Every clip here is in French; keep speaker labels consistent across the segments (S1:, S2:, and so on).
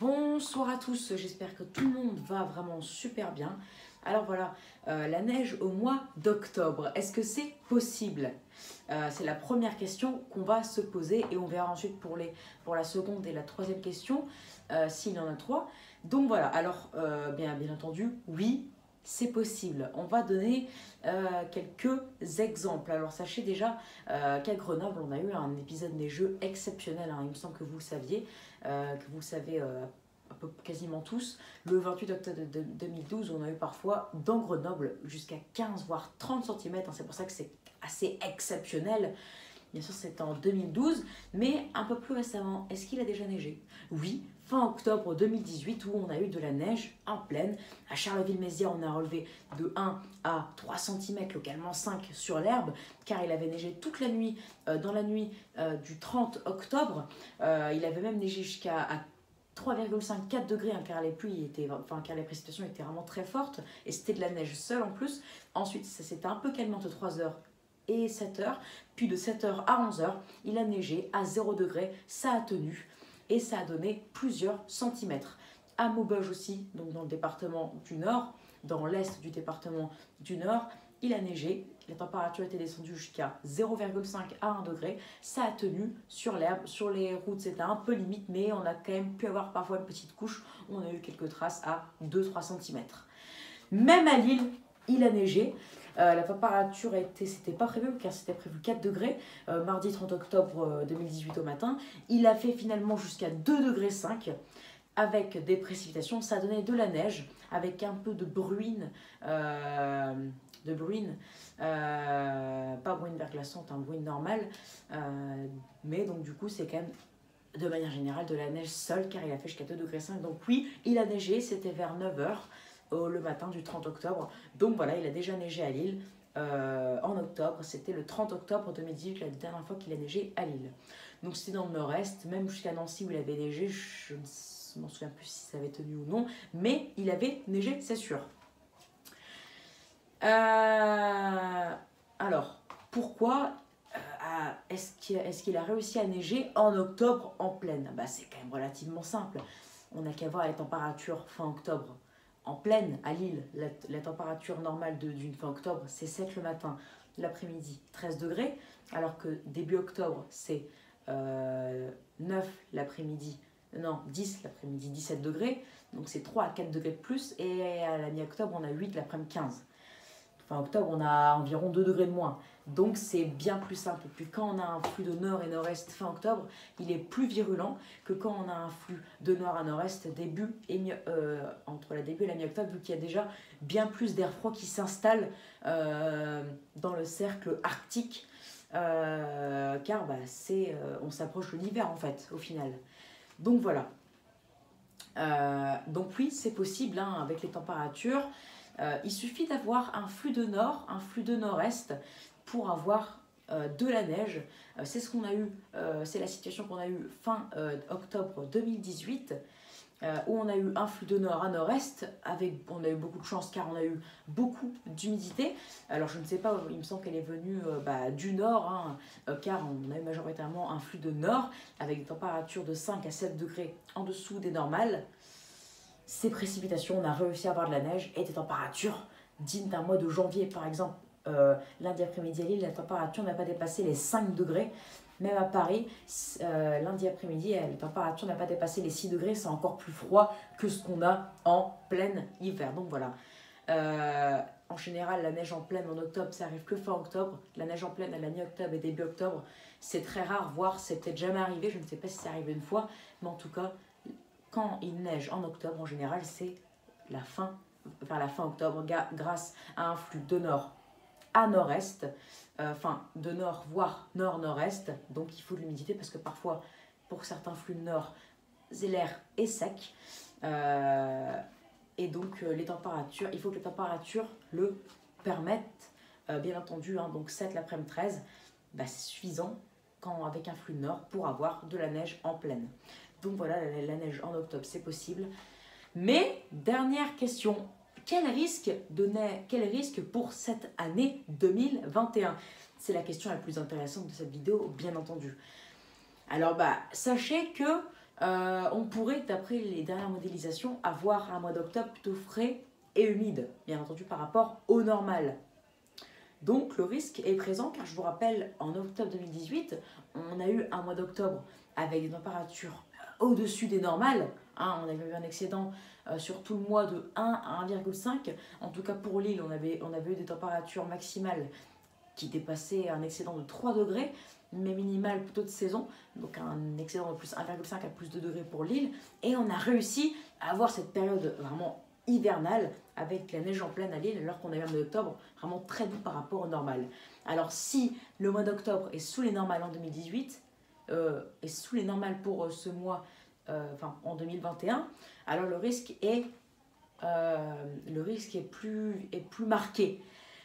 S1: Bonsoir à tous, j'espère que tout le monde va vraiment super bien. Alors voilà, la neige au mois d'octobre, est-ce que c'est possible? C'est la première question qu'on va se poser et on verra ensuite pour la seconde et la troisième question, s'il y en a trois. Donc voilà, alors bien entendu, oui, c'est possible. On va donner quelques exemples. Alors sachez déjà qu'à Grenoble, on a eu un épisode neigeux exceptionnel, hein. Il me semble que vous le saviez, que vous le savez quasiment tous. Le 28 octobre 2012, on a eu parfois dans Grenoble jusqu'à 15 voire 30 cm. C'est pour ça que c'est assez exceptionnel. Bien sûr, c'était en 2012, mais un peu plus récemment, est-ce qu'il a déjà neigé? Oui, fin octobre 2018, où on a eu de la neige en plaine. À Charleville-Mézières, on a relevé de 1 à 3 cm, localement 5 sur l'herbe, car il avait neigé toute la nuit, dans la nuit du 30 octobre. Il avait même neigé jusqu'à 3,54 degrés, hein, car car les précipitations étaient vraiment très fortes, et c'était de la neige seule en plus. Ensuite, ça s'était un peu calmé entre 3h et 7h, puis de 7h à 11h, il a neigé à 0 degré, ça a tenu, et ça a donné plusieurs centimètres. À Maubeuge aussi, donc dans le département du Nord, dans l'est du département du Nord, il a neigé, la température était descendue jusqu'à 0,5 à 1 degré, ça a tenu sur l'herbe, sur les routes c'était un peu limite, mais on a quand même pu avoir parfois une petite couche, on a eu quelques traces à 2-3 cm. Même à Lille, il a neigé. La température c'était pas prévu car c'était prévu 4 degrés, mardi 30 octobre 2018 au matin. Il a fait finalement jusqu'à 2,5 degrés avec des précipitations. Ça a donné de la neige avec un peu de bruine, pas bruine verglaçante, un bruine normal. Mais donc du coup c'est quand même de manière générale de la neige seule car il a fait jusqu'à 2,5 degrés. Donc oui, il a neigé, c'était vers 9h. Le matin du 30 octobre. Donc voilà, il a déjà neigé à Lille en octobre. C'était le 30 octobre 2018, la dernière fois qu'il a neigé à Lille. Donc c'était dans le nord-est, même jusqu'à Nancy où il avait neigé. Je ne m'en souviens plus si ça avait tenu ou non, mais il avait neigé, c'est sûr. Alors, pourquoi est-ce qu'il a réussi à neiger en octobre en plaine? C'est quand même relativement simple. On n'a qu'à voir les températures fin octobre. En plaine, à Lille, la température normale d'une fin octobre, c'est 7 le matin, l'après-midi, 13 degrés, alors que début octobre, c'est 9 l'après-midi, non, 10 l'après-midi, 17 degrés, donc c'est 3 à 4 degrés de plus, et à la mi-octobre, on a 8 l'après-midi, 15. Fin octobre, on a environ 2 degrés de moins. Donc c'est bien plus simple. Puis quand on a un flux de nord et nord-est fin octobre, il est plus virulent que quand on a un flux de nord à nord-est entre la début et la mi-octobre, vu qu'il y a déjà bien plus d'air froid qui s'installe dans le cercle arctique, car on s'approche de l'hiver en fait, au final. Donc voilà. Donc oui, c'est possible hein, avec les températures. Il suffit d'avoir un flux de nord, un flux de nord-est pour avoir de la neige. C'est ce qu'on a eu, c'est la situation qu'on a eue fin octobre 2018, où on a eu un flux de nord à nord-est, on a eu beaucoup de chance car on a eu beaucoup d'humidité. Alors je ne sais pas, il me semble qu'elle est venue du nord, hein, car on a eu majoritairement un flux de nord avec des températures de 5 à 7 degrés en dessous des normales. Ces précipitations, on a réussi à avoir de la neige et des températures dignes d'un mois de janvier. Par exemple, lundi après-midi à Lille, la température n'a pas dépassé les 5 degrés. Même à Paris, lundi après-midi, la température n'a pas dépassé les 6 degrés. C'est encore plus froid que ce qu'on a en plein hiver. Donc voilà. En général, la neige en plaine en octobre, ça arrive que fin octobre. La neige en plaine à la mi-octobre et début octobre, c'est très rare, voire c'est peut-être jamais arrivé. Je ne sais pas si c'est arrivé une fois, mais en tout cas, quand il neige en octobre, en général, c'est la fin octobre, grâce à un flux de nord à nord-est, de nord, voire nord-nord-est. Donc il faut de l'humidité parce que parfois, pour certains flux de nord, l'air est sec. Et donc les températures, il faut que les températures le permettent, bien entendu. Hein, donc 7 l'après-midi 13, c'est suffisant avec un flux de nord pour avoir de la neige en plaine. Donc voilà, la neige en octobre, c'est possible. Mais, dernière question, quel risque pour cette année 2021? C'est la question la plus intéressante de cette vidéo, bien entendu. Alors, sachez que On pourrait, d'après les dernières modélisations, avoir un mois d'octobre plutôt frais et humide, bien entendu par rapport au normal. Donc le risque est présent car je vous rappelle, en octobre 2018, on a eu un mois d'octobre avec des températures au-dessus des normales. Hein, on avait eu un excédent sur tout le mois de 1 à 1,5. En tout cas pour l'île, on avait eu des températures maximales qui dépassaient un excédent de 3 degrés, mais minimal plutôt de saison. Donc un excédent de plus 1,5 à plus 2 degrés pour l'île. Et on a réussi à avoir cette période vraiment hivernale avec la neige en pleine à l'île alors qu'on avait un mois d'octobre vraiment très doux par rapport au normal. Alors si le mois d'octobre est sous les normales en 2018 et sous les normales pour ce mois en 2021, alors le risque est plus marqué.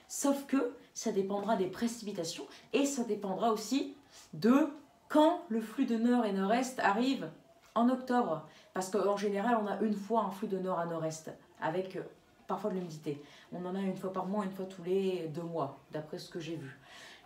S1: Sauf que ça dépendra des précipitations et ça dépendra aussi de quand le flux de nord et nord-est arrive en octobre. Parce qu'en général, on a une fois un flux de nord à nord-est avec parfois de l'humidité. On en a une fois par mois, une fois tous les 2 mois, d'après ce que j'ai vu.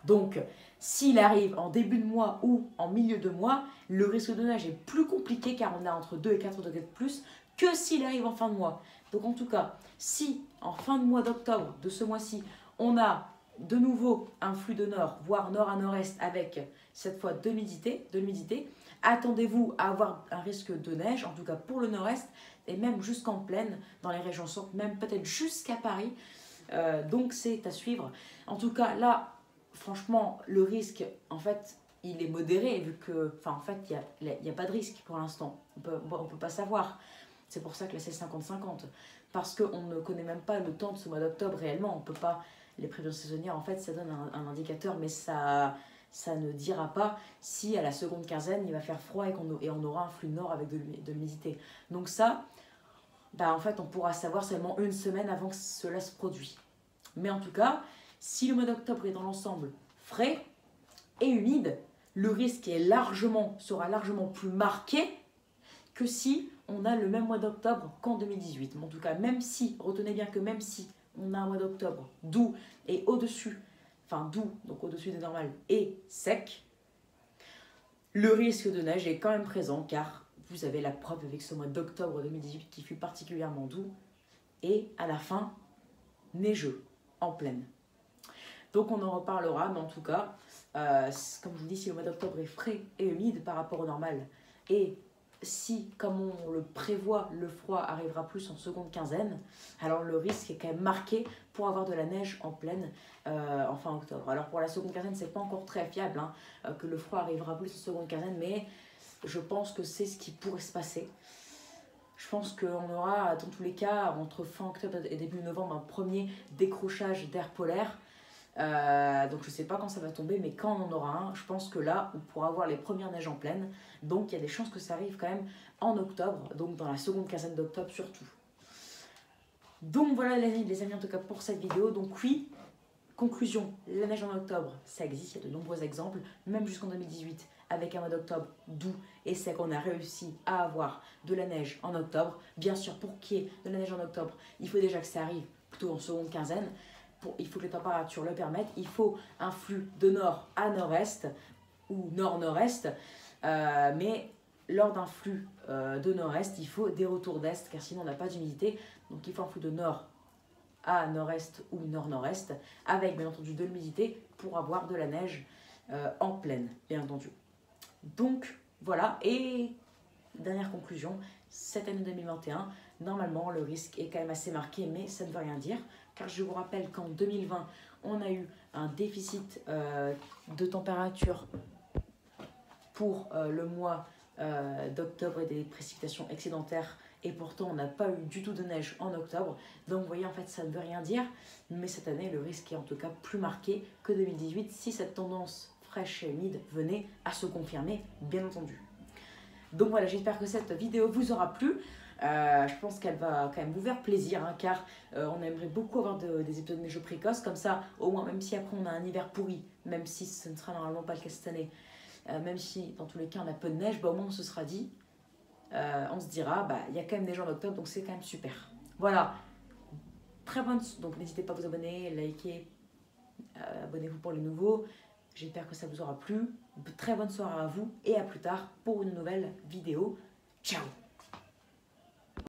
S1: Donc, s'il arrive en début de mois ou en milieu de mois, le risque de neige est plus compliqué car on a entre 2 et 4 degrés de plus que s'il arrive en fin de mois. Donc en tout cas, si en fin de mois d'octobre de ce mois-ci, on a de nouveau un flux de nord, voire nord à nord-est avec cette fois de l'humidité, attendez-vous à avoir un risque de neige, en tout cas pour le nord-est, et même jusqu'en plaine, dans les régions centres, même peut-être jusqu'à Paris. Donc c'est à suivre. En tout cas, là, franchement, le risque, en fait, il est modéré, vu que, en fait, il n'y a pas de risque pour l'instant. On peut pas savoir. C'est pour ça que là, c'est 50-50. Parce qu'on ne connaît même pas le temps de ce mois d'octobre réellement. On peut pas... Les prévisions saisonnières, en fait, ça donne un indicateur, mais ça ne dira pas si à la seconde quinzaine, il va faire froid et on aura un flux nord avec de l'humidité. Donc ça, en fait, on pourra savoir seulement une semaine avant que cela se produise. Mais en tout cas, si le mois d'octobre est dans l'ensemble frais et humide, le risque sera largement plus marqué que si on a le même mois d'octobre qu'en 2018. Mais en tout cas, retenez bien que même si on a un mois d'octobre doux et au-dessus, donc au-dessus des normales et sec, le risque de neige est quand même présent car vous avez la preuve avec ce mois d'octobre 2018 qui fut particulièrement doux et à la fin neigeux en plaine. Donc on en reparlera, mais en tout cas, comme je vous dis, si le mois d'octobre est frais et humide par rapport au normal, et si, comme on le prévoit, le froid arrivera plus en seconde quinzaine, alors le risque est quand même marqué pour avoir de la neige en plaine en fin octobre. Alors pour la seconde quinzaine, c'est pas encore très fiable, que le froid arrivera plus en seconde quinzaine, mais je pense que c'est ce qui pourrait se passer. Je pense qu'on aura, dans tous les cas, entre fin octobre et début novembre, un premier décrochage d'air polaire. Donc je ne sais pas quand ça va tomber, mais quand on en aura un, je pense que là, on pourra avoir les premières neiges en plaine. Donc il y a des chances que ça arrive quand même en octobre, donc dans la seconde quinzaine d'octobre surtout. Donc voilà les amis, en tout cas pour cette vidéo. Donc oui, conclusion, la neige en octobre, ça existe, il y a de nombreux exemples, même jusqu'en 2018, avec un mois d'octobre doux et sec, on a réussi à avoir de la neige en octobre. Bien sûr, pour qu'il y ait de la neige en octobre, il faut déjà que ça arrive plutôt en seconde quinzaine. Il faut que les températures le permettent, il faut un flux de nord à nord-est ou nord-nord-est, mais lors d'un flux de nord-est, il faut des retours d'est car sinon on n'a pas d'humidité, donc il faut un flux de nord à nord-est ou nord-nord-est avec bien entendu de l'humidité pour avoir de la neige en plaine, bien entendu. Donc voilà, et dernière conclusion, cette année 2021, normalement le risque est quand même assez marqué, mais ça ne veut rien dire. Car je vous rappelle qu'en 2020, on a eu un déficit de température pour le mois d'octobre et des précipitations excédentaires. Et pourtant, on n'a pas eu du tout de neige en octobre. Donc, vous voyez, en fait, ça ne veut rien dire. Mais cette année, le risque est en tout cas plus marqué que 2018 si cette tendance fraîche et humide venait à se confirmer, bien entendu. Donc voilà, j'espère que cette vidéo vous aura plu. Je pense qu'elle va quand même vous faire plaisir, car on aimerait beaucoup avoir des épisodes neigeux précoces, comme ça, au moins, même si après on a un hiver pourri, même si ce ne sera normalement pas le cas cette année, même si dans tous les cas on a peu de neige, au moins on se sera dit, on se dira, il y a quand même des jours en octobre, donc c'est quand même super. Voilà, très bonne, donc n'hésitez pas à vous abonner, liker, abonnez-vous pour les nouveaux. J'espère que ça vous aura plu. Très bonne soirée à vous et à plus tard pour une nouvelle vidéo. Ciao!